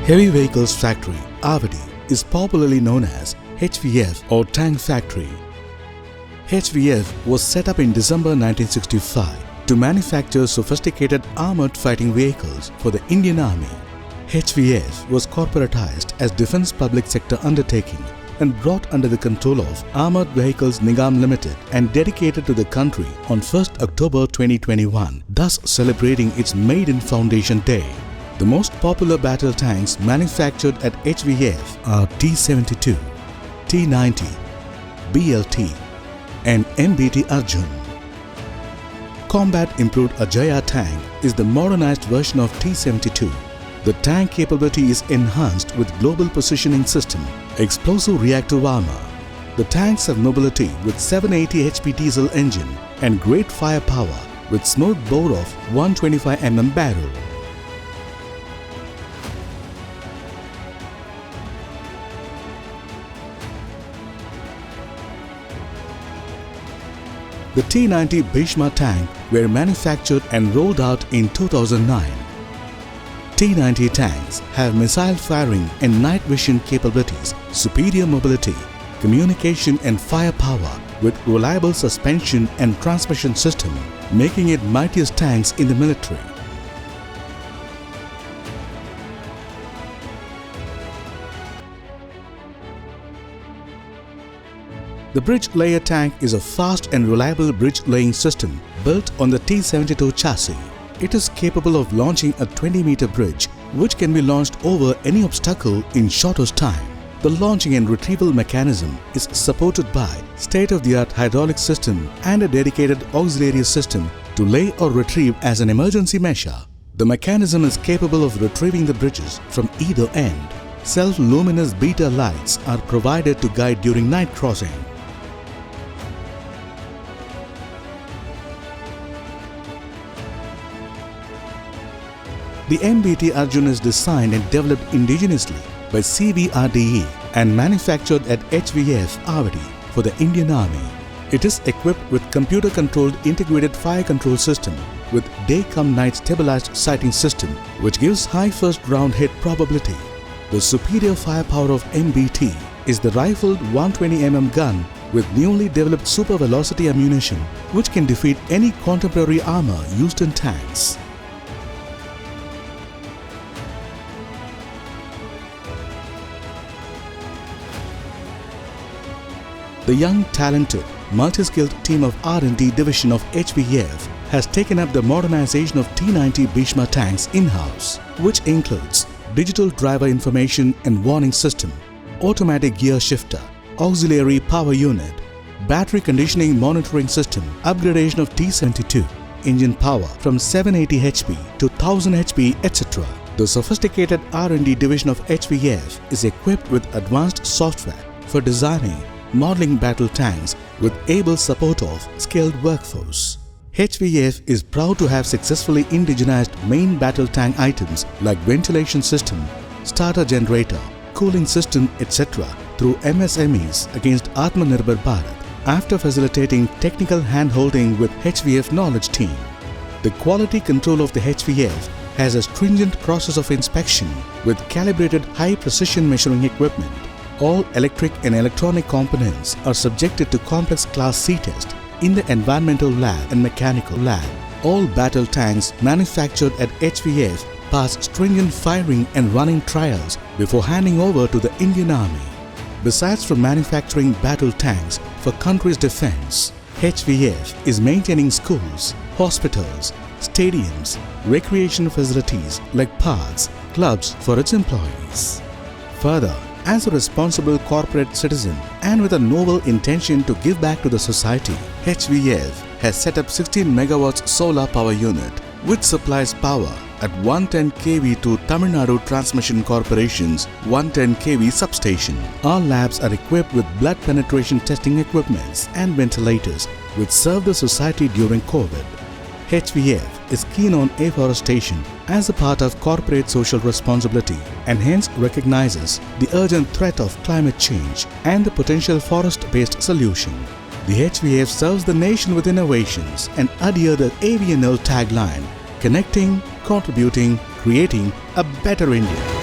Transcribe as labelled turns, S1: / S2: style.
S1: Heavy Vehicles Factory, Avadi, is popularly known as HVF or Tank Factory. HVF was set up in December 1965 to manufacture sophisticated armored fighting vehicles for the Indian Army. HVF was corporatized as Defence Public Sector Undertaking and brought under the control of Armored Vehicles Nigam Limited and dedicated to the country on 1st October 2021, thus celebrating its maiden foundation day. The most popular battle tanks manufactured at HVF are T-72, T-90, BLT and MBT Arjun. Combat Improved Ajaya tank is the modernized version of T-72. The tank capability is enhanced with Global Positioning System, Explosive Reactive Armor. The tanks have mobility with 780 HP diesel engine and great firepower with smooth bore of 125 mm barrel. The T-90 Bhishma tank were manufactured and rolled out in 2009. T-90 tanks have missile firing and night vision capabilities, superior mobility, communication and firepower with reliable suspension and transmission system, making it mightiest tanks in the military. The bridge layer tank is a fast and reliable bridge laying system built on the T-72 chassis. It is capable of launching a 20-meter bridge which can be launched over any obstacle in shortest time. The launching and retrieval mechanism is supported by state-of-the-art hydraulic system and a dedicated auxiliary system to lay or retrieve as an emergency measure. The mechanism is capable of retrieving the bridges from either end. Self-luminous beta lights are provided to guide during night crossing. The MBT Arjun is designed and developed indigenously by CBRDE and manufactured at HVF Avadi for the Indian Army. It is equipped with computer-controlled integrated fire control system with day-cum-night stabilized sighting system which gives high first round hit probability. The superior firepower of MBT is the rifled 120 mm gun with newly developed super velocity ammunition which can defeat any contemporary armor used in tanks. The young, talented, multi-skilled team of R&D division of HVF has taken up the modernization of T-90 Bhishma tanks in-house, which includes digital driver information and warning system, automatic gear shifter, auxiliary power unit, battery conditioning monitoring system, upgradation of T-72, engine power from 780 HP to 1000 HP, etc. The sophisticated R&D division of HVF is equipped with advanced software for designing modeling battle tanks with able support of skilled workforce. HVF is proud to have successfully indigenized main battle tank items like ventilation system, starter generator, cooling system, etc. through MSMEs against Atmanirbhar Bharat after facilitating technical hand-holding with HVF knowledge team. The quality control of the HVF has a stringent process of inspection with calibrated high-precision measuring equipment. All electric and electronic components are subjected to complex Class C test in the environmental lab and mechanical lab. All battle tanks manufactured at HVF pass stringent firing and running trials before handing over to the Indian Army. Besides from manufacturing battle tanks for country's defense, HVF is maintaining schools, hospitals, stadiums, recreation facilities like parks, clubs for its employees. Further, as a responsible corporate citizen and with a noble intention to give back to the society, HVF has set up 16 megawatts solar power unit which supplies power at 110 kV to Tamil Nadu Transmission Corporation's 110 kV substation. Our labs are equipped with blood penetration testing equipments and ventilators which serve the society during COVID. HVF is keen on afforestation as a part of corporate social responsibility and hence recognizes the urgent threat of climate change and the potential forest-based solution. The HVF serves the nation with innovations and adhere the AVNL tagline, connecting, contributing, creating a better India.